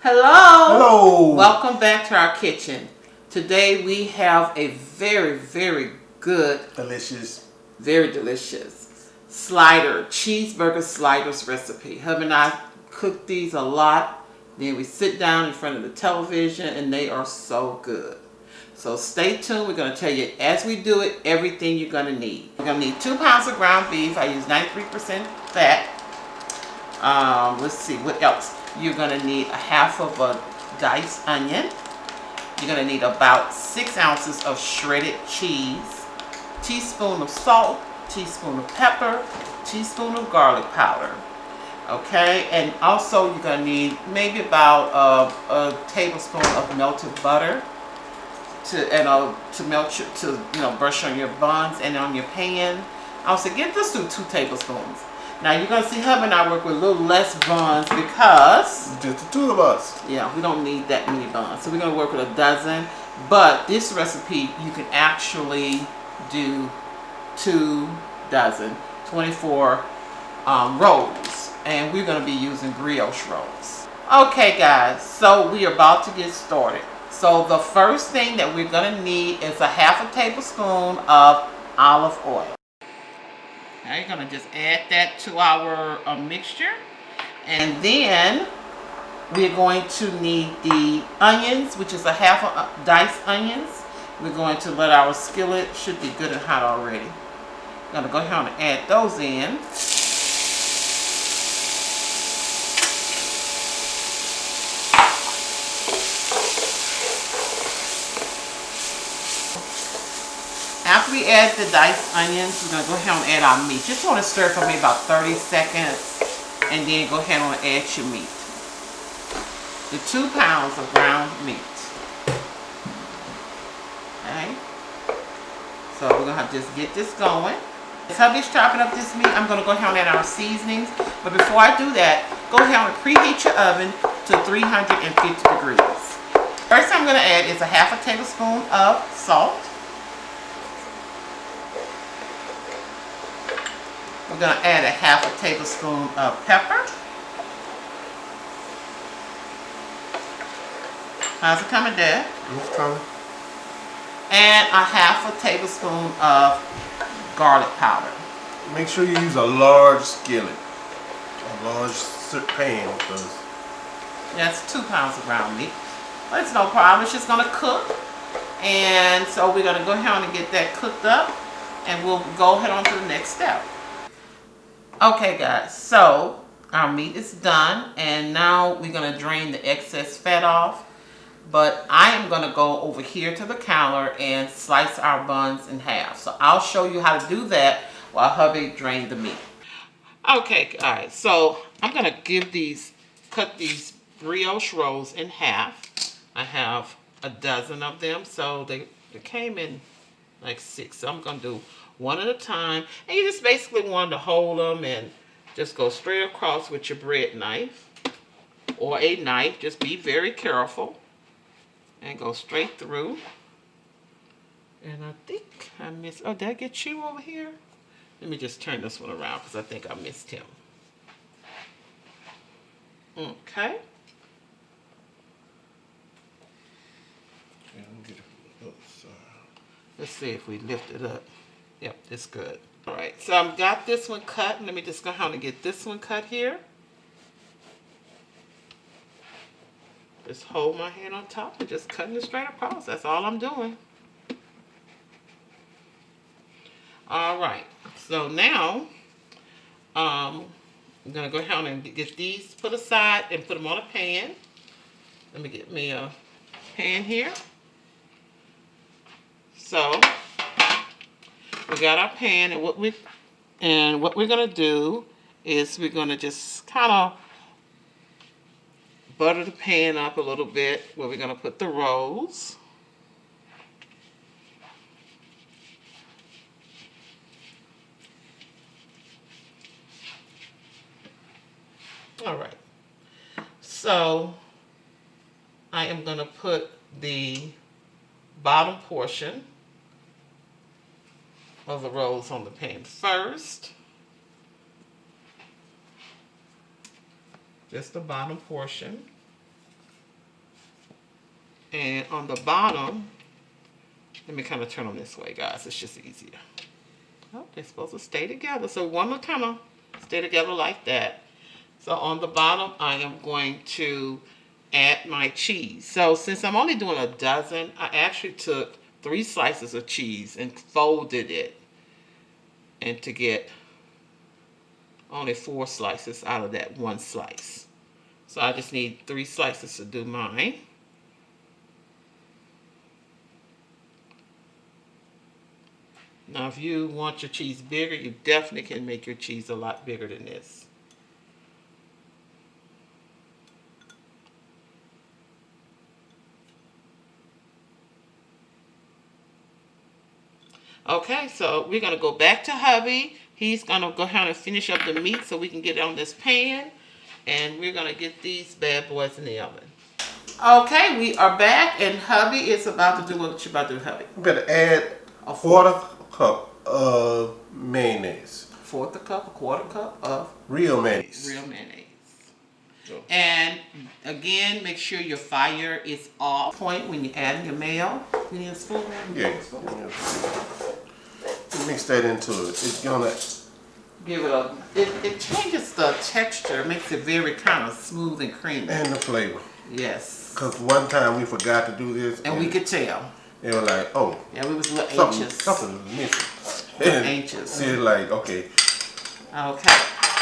Hello. Hello. Welcome back to our kitchen. Today we have a very, very good, very delicious cheeseburger sliders recipe. Hubby and I cook these a lot. Then we sit down in front of the television and they are so good. So stay tuned. We're going to tell you as we do it everything you're going to need. You're going to need 2 pounds of ground beef. I use 93% fat. Let's see what else. You're going to need a half of a diced onion. You're going to need about 6 ounces of shredded cheese, teaspoon of salt, teaspoon of pepper, teaspoon of garlic powder. Okay, and also you're going to need maybe about a tablespoon of melted butter to brush on your buns and on your pan. Also, let's do 2 tablespoons. Now you're going to see Hub and I work with a little less buns because just the 2 of us. Yeah, we don't need that many buns. So we're going to work with a dozen. But this recipe, you can actually do 2 dozen, 24 rolls. And we're going to be using brioche rolls. Okay, guys, so we are about to get started. So the first thing that we're going to need is a half a tablespoon of olive oil. Now you're going to just add that to our mixture. And then we're going to need the onions, which is a half of diced onions. We're going to let our skillet, should be good and hot already. I'm going to go ahead and add those in. After we add the diced onions, we're going to go ahead and add our meat. Just want to stir for maybe about 30 seconds and then go ahead and add your meat. The 2 pounds of ground meat. Okay. So we're going to have to just get this going. As hubby's chopping up this meat, I'm going to go ahead and add our seasonings. But before I do that, go ahead and preheat your oven to 350 degrees. First thing I'm going to add is a half a tablespoon of salt. We're going to add a half a tablespoon of pepper. How's it coming, Dad? It's coming. And a half a tablespoon of garlic powder. Make sure you use a large skillet, a large pan, because that's 2 pounds of ground meat. But it's no problem. It's just going to cook. And so we're going to go ahead and get that cooked up. And we'll go ahead on to the next step. Okay, guys. So our meat is done. And now we're going to drain the excess fat off. But I am going to go over here to the counter and slice our buns in half. So I'll show you how to do that while hubby drains the meat. Okay, guys. So I'm going to cut these brioche rolls in half. I have a dozen of them. So they came in like 6. So I'm going to do one at a time. And you just basically want to hold them and just go straight across with your bread knife or a knife. Just be very careful. And go straight through. And I think I missed. Oh, did I get you over here? Let me just turn this one around because I think I missed him. Okay. Let's see if we lift it up. Yep, it's good. All right, so I've got this one cut. Let me just go ahead and get this one cut here. Just hold my hand on top and just cutting it straight across. That's all I'm doing. All right. So now, I'm going to go ahead and get these put aside and put them on a pan. Let me get me a pan here. So, we got our pan, and what we're going to do is we're going to just kind of butter the pan up a little bit where we're going to put the rolls. All right. So I am going to put the bottom portion of the rolls on the pan first. Just the bottom portion. And on the bottom, let me kind of turn them this way, guys. It's just easier. Oh, they're supposed to stay together. So we want to kind of stay together like that. So on the bottom, I am going to add my cheese. So since I'm only doing a dozen, I actually took 3 slices of cheese and folded it, and to get only 4 slices out of that 1 slice. So I just need 3 slices to do mine. Now if you want your cheese bigger, you definitely can make your cheese a lot bigger than this. Okay, so we're going to go back to hubby. He's going to go ahead and finish up the meat so we can get it on this pan. And we're going to get these bad boys in the oven. Okay, we are back, and hubby is about to do what you're about to do, hubby. You better add a quarter cup of mayonnaise. A quarter cup of real mayonnaise. Real mayonnaise. So. And again, make sure your fire is off point when you're adding your mayo. You need a spoon? Yeah. Mix that into it. It's gonna give it a. It changes the texture, makes it very kind of smooth and creamy. And the flavor. Yes. Because one time we forgot to do this. And we could tell. They were like, oh. Yeah, we was a little anxious. Something was missing. Anxious. They're like, okay. Okay.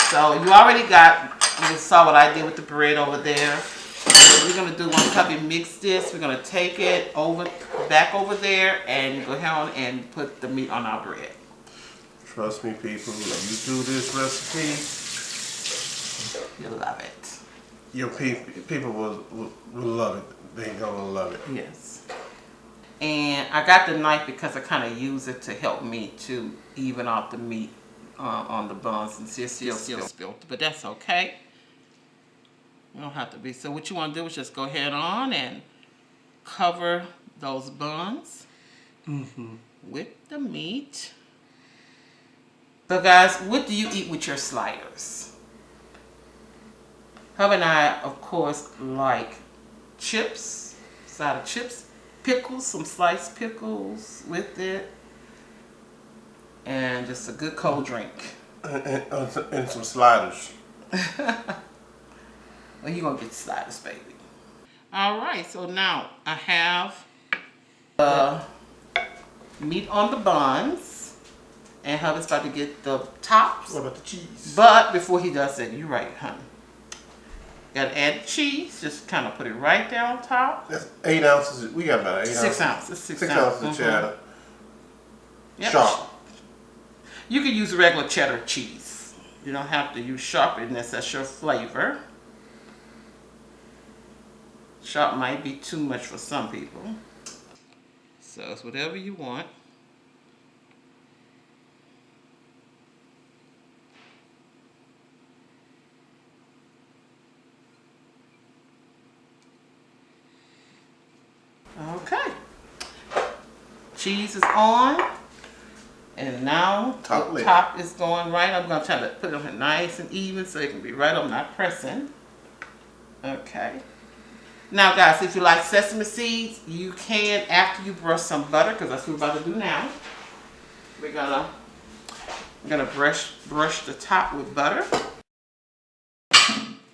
So you already got. You saw what I did with the bread over there. So we're gonna do once hubby mix this. We're gonna take it back over there and go ahead and put the meat on our bread. Trust me, people. If you do this recipe, you'll love it. Your people will love it. They're gonna love it. Yes. And I got the knife because I kind of use it to help me to even out the meat on the buns, and see it's still spilled, but that's okay. You don't have to be. So what you want to do is just go ahead on and cover those buns with the meat. So guys, what do you eat with your sliders? Hubby and I, of course, like chips, side of chips, pickles, some sliced pickles with it, and just a good cold drink. And some sliders. Well, you're going to get sliders, baby. All right, so now I have the meat on the buns, and hubby's about to get the tops. What about the cheese? But before he does that, you're right, honey. Got to add the cheese. Just kind of put it right there on top. That's 8 ounces. We got about 8 ounces. 6 ounces. 6 ounces of cheddar. Yep. Sharp. You can use regular cheddar cheese. You don't have to use sharp unless that's your flavor. Sharp might be too much for some people. So it's whatever you want. Okay. Cheese is on. And now the top is going right. I'm going to try to put it on nice and even so it can be right. I'm not pressing. Okay. Now guys, if you like sesame seeds, you can, after you brush some butter, because that's what we're about to do now. We're gonna brush the top with butter.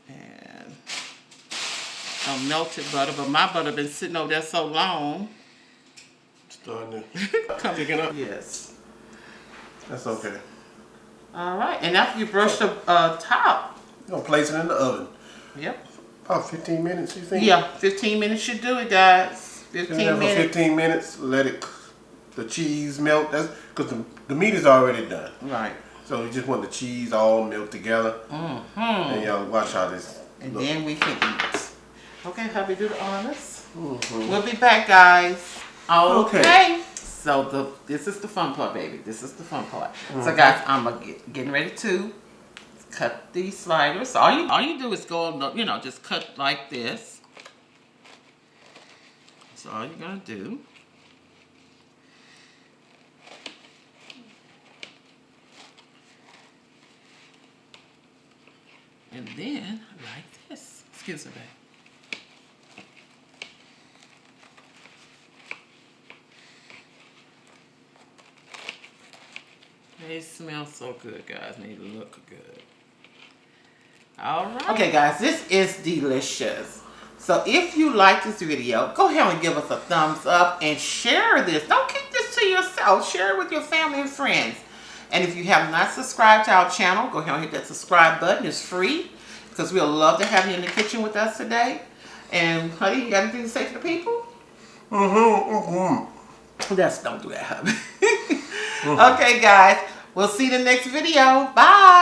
And some melted butter, but my butter been sitting over there so long. Starting to picking up. Yes. That's okay. All right, and after you brush the top, you're gonna place it in the oven. Yep. About 15 minutes, you think? Yeah, 15 minutes should do it, guys. 15 minutes. 15 minutes, let the cheese melt. That's because the meat is already done. Right. So you just want the cheese all melt together. And y'all watch how this and looks. Then we can eat. Okay, hubby, do the honors. We'll be back, guys. Okay. So this is the fun part, baby. This is the fun part. So guys, I'm getting ready to cut these sliders. So all you do is go on the, just cut like this. That's all you're gonna do. And then like this. Excuse me, babe. They smell so good, guys. They look good. All right. Okay, guys, this is delicious. So if you like this video, go ahead and give us a thumbs up and share this. Don't keep this to yourself. Share it with your family and friends. And if you have not subscribed to our channel, go ahead and hit that subscribe button. It's free because we'll love to have you in the kitchen with us today. And honey, you got anything to say to the people? Don't do that, hubby. Okay, guys. We'll see you in the next video. Bye.